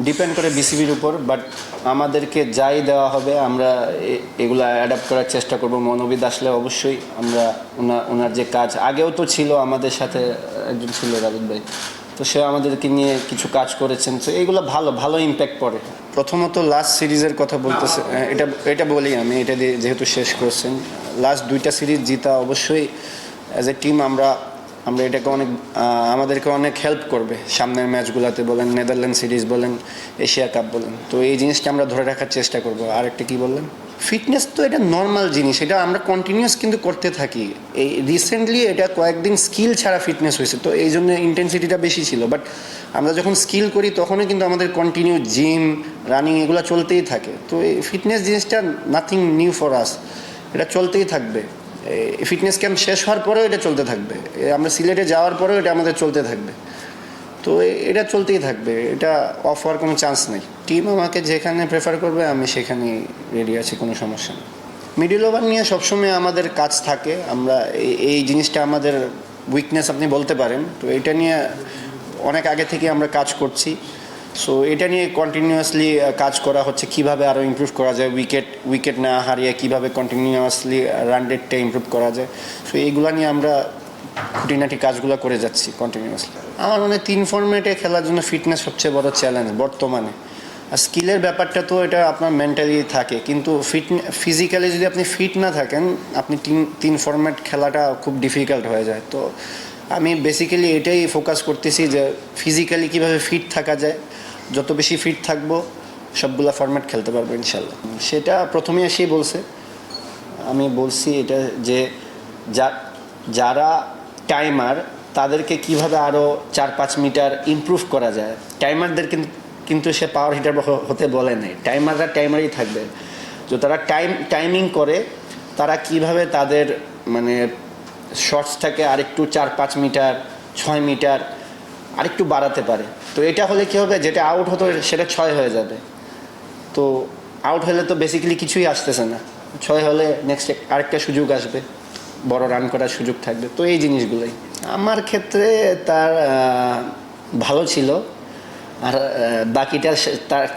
Depend করে বিসিবির উপর, বাট আমাদেরকে যাই দেওয়া হবে আমরা এগুলা অ্যাডাপ্ট করার চেষ্টা করব। মনোবিদ আসলে অবশ্যই আমরা ওনার যে কাজ আগেও তো ছিল, আমাদের সাথে একজন ছিল রাবিদ ভাই, তো সে আমাদেরকে নিয়ে কিছু কাজ করেছেন, তো এগুলো ভালো ভালো ইম্প্যাক্ট পড়ে। প্রথমত লাস্ট সিরিজের কথা বলতেছে, এটা বলি আমি, এটা দিয়ে যেহেতু শেষ করছেন, লাস্ট 2টা সিরিজ জিতা অবশ্যই অ্যাজ এ টিম আমরা এটাকে অনেক আমাদেরকে অনেক হেল্প করবে সামনের ম্যাচগুলোতে, বলেন নেদারল্যান্ড সিরিজ বলেন, এশিয়া কাপ বলেন, তো এই জিনিসটা আমরা ধরে রাখার চেষ্টা করব। আর একটা কী বললেন, ফিটনেস তো এটা নর্মাল জিনিস, এটা আমরা কন্টিনিউয়াস কিন্তু করতে থাকি। এই রিসেন্টলি এটা কয়েকদিন স্কিল ছাড়া ফিটনেস হয়েছে, তো এই জন্য ইন্টেন্সিটিটা বেশি ছিল, বাট আমরা যখন স্কিল করি তখনও কিন্তু আমাদের কন্টিনিউ জিম রানিং এগুলো চলতেই থাকে। তো এই ফিটনেস জিনিসটা নাথিং নিউ ফর আস, এটা চলতেই থাকবে। ফিটনেস ক্যাম্প শেষ হওয়ার পরেও এটা চলতে থাকবে, আমরা সিলেটে যাওয়ার পরেও এটা আমাদের চলতে থাকবে, তো এটা চলতেই থাকবে, এটা অফ হওয়ার কোনো চান্স নেই। টিম আমাকে যেখানে প্রেফার করবে আমি সেখানেই রেডি আছি, কোনো সমস্যা নেই। মিডল ওভার নিয়ে সবসময় আমাদের কাজ থাকে, আমরা এই জিনিসটা আমাদের উইকনেস আপনি বলতে পারেন, তো এটা নিয়ে অনেক আগে থেকে আমরা কাজ করছি। সো এটা নিয়ে কন্টিনিউয়াসলি কাজ করা হচ্ছে, কীভাবে আরও ইমপ্রুভ করা যায়, উইকেট না হারিয়ে কীভাবে কন্টিনিউয়াসলি রান রেটটা ইমপ্রুভ করা যায়, সো এইগুলো নিয়ে আমরা খুঁটিনাটি কাজগুলো করে যাচ্ছি কন্টিনিউয়াসলি। আমার মনে হয় 3 ফরম্যাটে খেলার জন্য ফিটনেস সবচেয়ে বড় চ্যালেঞ্জ বর্তমানে। আর স্কিলের ব্যাপারটা তো এটা আপনার মেন্টালি থাকে, কিন্তু ফিজিক্যালি যদি আপনি ফিট না থাকেন, আপনি 3 ফরম্যাট খেলাটা খুব ডিফিকাল্ট হয়ে যায়। তো আমি বেসিক্যালি এটাই ফোকাস করতেছি যে ফিজিক্যালি কীভাবে ফিট থাকা যায়, যত বেশি ফিট থাকবো সবগুলা ফরম্যাট খেলতে পারবো ইনশাল্লাহ। সেটা প্রথমে এসেই বলছে, আমি বলছি এটা যে যারা টাইমার তাদেরকে কিভাবে আরও 4-5 মিটার ইমপ্রুভ করা যায়। টাইমারদের কিন্তু সে পাওয়ার হিটার হতে বলে নাই, টাইমাররা টাইমারই থাকবে। তো তারা টাইমিং করে তারা কিভাবে তাদের মানে শর্টসটাকে আরেকটু 4-5 মিটার 6 মিটার আরেকটু বাড়াতে পারে। তো এটা হলে কী হবে, যেটা আউট হতো সেটা 6 হয়ে যাবে। তো আউট হলে তো বেসিক্যালি কিছুই আসতেছে না, 6 হলে নেক্সট আরেকটা সুযোগ আসবে, বড় রান করার সুযোগ থাকবে। তো এই জিনিসগুলোই আমার ক্ষেত্রে তার ভালো ছিল। আর বাকিটা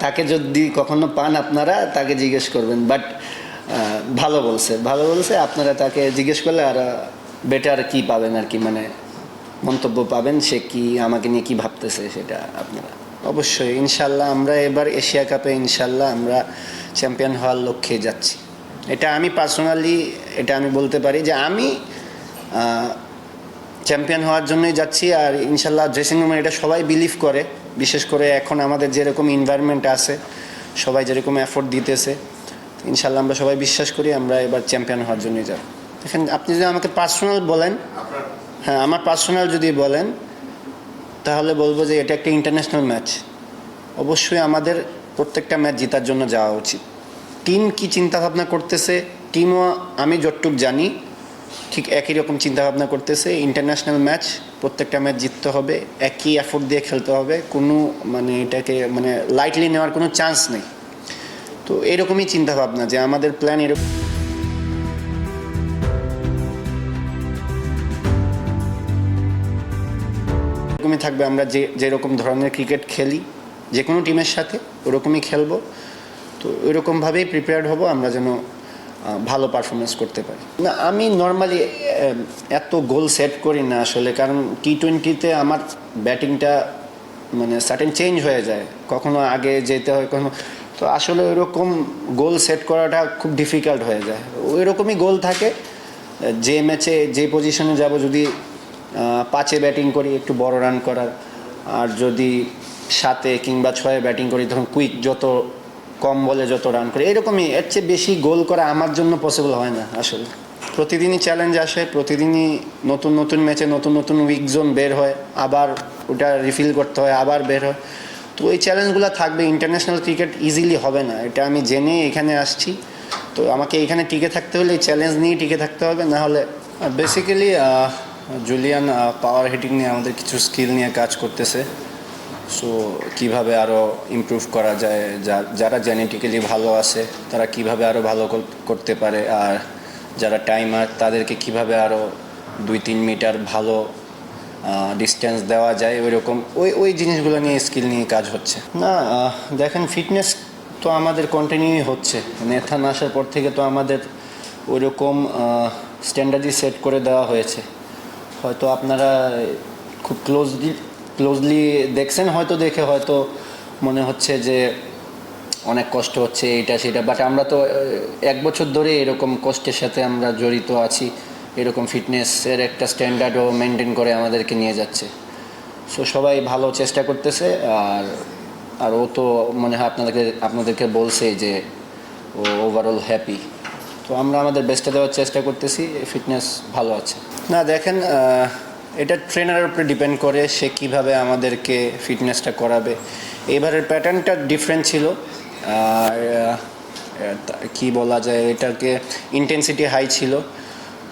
তাকে যদি কখনো পান আপনারা তাকে জিজ্ঞেস করবেন, বাট ভালো বলছে, আপনারা তাকে জিজ্ঞেস করলে আর বেটার কি পাবেন আর কি, মানে মন্তব্য পাবেন, সে কি আমাকে নিয়ে কি ভাবতেছে সেটা আপনারা অবশ্যই। ইনশাল্লাহ আমরা এবার এশিয়া কাপে ইনশাল্লাহ আমরা চ্যাম্পিয়ন হওয়ার লক্ষ্যে যাচ্ছি। এটা আমি পার্সোনালি আমি বলতে পারি যে আমি চ্যাম্পিয়ন হওয়ার জন্যই যাচ্ছি। আর ইনশাল্লাহ ড্রেসিং রুমে এটা সবাই বিলিভ করে, বিশেষ করে এখন আমাদের যেরকম এনভায়রনমেন্ট আছে, সবাই যেরকম এফোর্ট দিতেছে, ইনশাল্লাহ আমরা সবাই বিশ্বাস করি আমরা এবার চ্যাম্পিয়ন হওয়ার জন্যই যাব। দেখেন আপনি যদি আমাকে পার্সোনাল বলেন, হ্যাঁ আমার পার্সোনাল যদি বলেন তাহলে বলবো যে এটা একটা ইন্টারন্যাশনাল ম্যাচ, অবশ্যই আমাদের প্রত্যেকটা ম্যাচ জেতার জন্য যাওয়া উচিত। টিম কি চিন্তাভাবনা করতেছে, টিমও আমি যতটুকু জানি ঠিক একই রকম চিন্তাভাবনা করতেছে। ইন্টারন্যাশনাল ম্যাচ, প্রত্যেকটা ম্যাচ জিততে হবে, একই এফোর্ট দিয়ে খেলতে হবে, কোনো মানে এটাকে মানে লাইটলি নেওয়ার কোনো চান্স নেই। তো এরকমই চিন্তাভাবনা যে আমাদের প্ল্যান এরকমই থাকবে। আমরা যেরকম ধরনের ক্রিকেট খেলি যে কোনো টিমের সাথে ওরকমই খেলবো, তো ওইরকমভাবেই প্রিপেয়ার্ড হব আমরা যেন ভালো পারফরমেন্স করতে পারি। না আমি নর্মালি এত গোল সেট করি না আসলে, কারণ T20-তে আমার ব্যাটিংটা মানে সার্টেন চেঞ্জ হয়ে যায়, কখনো আগে যেতে হয় কখনো, তো আসলে ওইরকম গোল সেট করাটা খুব ডিফিকাল্ট হয়ে যায়। ওই রকমই গোল থাকে, যে ম্যাচে যে পজিশনে যাব, যদি 5-এ ব্যাটিং করি একটু বড় রান করার, আর যদি 7-এ কিংবা 6-এ ব্যাটিং করি তখন কুইক যত কম বলে যত রান করে, এরকমই। এর চেয়ে বেশি গোল করা আমার জন্য পসিবল হয় না আসলে। প্রতিদিনই চ্যালেঞ্জ আসে, প্রতিদিনই নতুন নতুন ম্যাচে নতুন নতুন উইক জোন বের হয়, আবার ওটা রিফিল করতে হয়, আবার বের হয়। তো এই চ্যালেঞ্জগুলো থাকবে। ইন্টারন্যাশনাল ক্রিকেট ইজিলি হবে না, এটা আমি জেনে এখানে আসছি। তো আমাকে এখানে টিকে থাকতে হলে এই চ্যালেঞ্জ নিয়ে টিকে থাকতে হবে, না হলে বেসিক্যালি জুলিয়ান পাওয়ার হিটিং নিয়ে আমাদের কিছু স্কিল নিয়ে কাজ করতেছে। সো কীভাবে আরও ইমপ্রুভ করা যায়, যারা জেনেটিক্যালি ভালো আছে তারা কিভাবে আরও ভালো করতে পারে, আর যারা টাইমার তাদেরকে কিভাবে আরও 2-3 মিটার ভালো ডিস্টেন্স দেওয়া যায় ওইরকম ওই জিনিসগুলো নিয়ে স্কিল নিয়ে কাজ হচ্ছে না। দেখেন ফিটনেস তো আমাদের কন্টিনিউই হচ্ছে, নেথান আসার পর থেকে তো আমাদের ওইরকম স্ট্যান্ডার্ডই সেট করে দেওয়া হয়েছে। হয়তো আপনারা খুব ক্লোজলি দেখছেন, হয়তো দেখে হয়তো মনে হচ্ছে যে অনেক কষ্ট হচ্ছে এইটা সেটা, বাট আমরা তো 1 বছর ধরে এরকম কষ্টের সাথে আমরা জড়িত আছি, এরকম ফিটনেসের একটা স্ট্যান্ডার্ডও মেনটেন করে আমাদেরকে নিয়ে যাচ্ছে। সো সবাই ভালো চেষ্টা করতেছে, আর ও তো মনে হয় আপনাদেরকে বলছে যে ও ওভারঅল হ্যাপি। তো আমরা আমাদের বেস্টটা দেওয়ার চেষ্টা করতেছি, ফিটনেস ভালো আছে। না দেখেন, এটা ট্রেনারের উপরে ডিপেন্ড করে সে কীভাবে আমাদেরকে ফিটনেসটা করাবে। এবারের প্যাটার্নটা ডিফারেন্ট ছিল, আর কি বলা যায়, এটাকে ইন্টেন্সিটি হাই ছিল।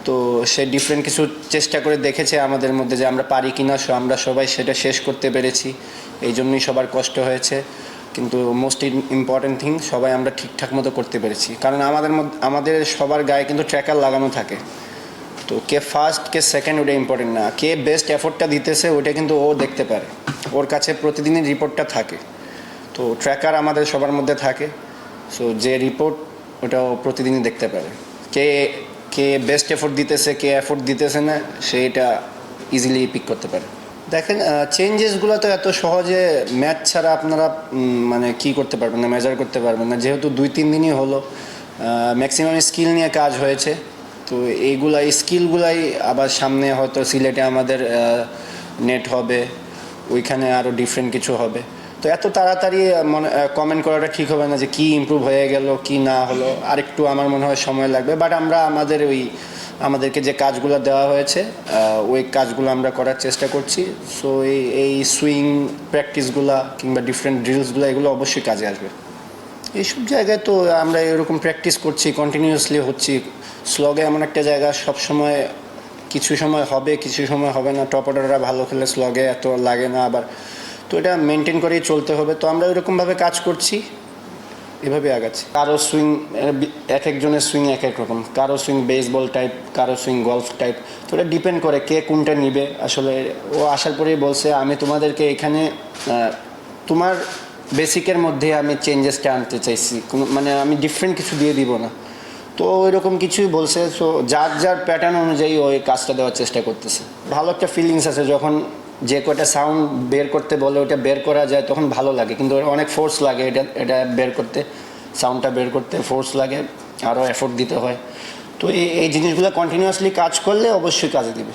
তো সে ডিফারেন্ট কিছু চেষ্টা করে দেখেছে আমাদের মধ্যে যে আমরা পারি কিনা, আমরা সবাই সেটা শেষ করতে পেরেছি, এই জন্যই সবার কষ্ট হয়েছে। কিন্তু মোস্ট ইম্পর্ট্যান্ট থিং, সবাই আমরা ঠিকঠাক মতো করতে পেরেছি, কারণ আমাদের সবার গায়ে কিন্তু ট্র্যাকার লাগানো থাকে। তো কে ফার্স্ট কে সেকেন্ড ওটা ইম্পর্টেন্ট না, কে বেস্ট এফোর্টটা দিতেছে ওটা কিন্তু ও দেখতে পারে, ওর কাছে প্রতিদিনই রিপোর্টটা থাকে। তো ট্র্যাকার আমাদের সবার মধ্যে থাকে, সো যে রিপোর্ট ওটা ও প্রতিদিনই দেখতে পারে, কে বেস্ট এফোর্ট দিতেছে কে এফোর্ট দিতেছে না সেটা ইজিলি পিক করতে পারে। দেখেন চেঞ্জেসগুলো তো এত সহজে ম্যাথ ছাড়া আপনারা মানে কি করতে পারবেন না, মেজার করতে পারবেন না, যেহেতু 2-3 দিনই হলো। ম্যাক্সিমাম স্কিল নিয়ে কাজ হয়েছে, তো এই স্কিলগুলাই আবার সামনে হয়তো সিলেটে আমাদের নেট হবে, ওইখানে আরও ডিফারেন্ট কিছু হবে। তো এত তাড়াতাড়ি কমেন্ট করাটা ঠিক হবে না যে কি ইমপ্রুভ হয়ে গেল কি না হলো, আরেকটু আমার মনে হয় সময় লাগবে। বাট আমরা আমাদেরকে যে কাজগুলো দেওয়া হয়েছে ওই কাজগুলো আমরা করার চেষ্টা করছি। সো এই সুইং প্র্যাকটিসগুলো কিংবা ডিফারেন্ট ড্রিলসগুলো এগুলো অবশ্যই কাজে আসবে। এইসব জায়গায় তো আমরা এরকম প্র্যাকটিস করছি, কন্টিনিউয়াসলি হচ্ছি। স্লগে এমন একটা জায়গা, সবসময় কিছু সময় হবে কিছু সময় হবে না, টপ অর্ডাররা ভালো খেলে স্লগে এত লাগে না আবার, তো এটা মেনটেন করেই চলতে হবে। তো আমরা ওইরকমভাবে কাজ করছি, এভাবে আগাচ্ছি। কারো সুইং এক একজনের সুইং এক এক রকম, কারো সুইং বেসবল টাইপ, কারো সুইং গলফ টাইপ, তো এটা ডিপেন্ড করে কে কোনটা নিবে। আসলে ও আসার পরেই বলছে আমি তোমাদেরকে এখানে তোমার বেসিকের মধ্যে আমি চেঞ্জেসটা আনতে চাইছি, মানে আমি ডিফারেন্ট কিছু দিয়ে দিব না। তো ওইরকম কিছুই বলছে। সো যার প্যাটার্ন অনুযায়ী ওই কাজটা দেওয়ার চেষ্টা করতেছে। ভালো একটা ফিলিংস আছে যখন যে কটা সাউন্ড বের করতে বলে ওটা বের করা যায়, তখন ভালো লাগে। কিন্তু অনেক ফোর্স লাগে এটা বের করতে, সাউন্ডটা বের করতে ফোর্স লাগে, আরও এফোর্ট দিতে হয়। তো এই জিনিসগুলো কন্টিনিউয়াসলি কাজ করলে অবশ্যই কাজে দিবে।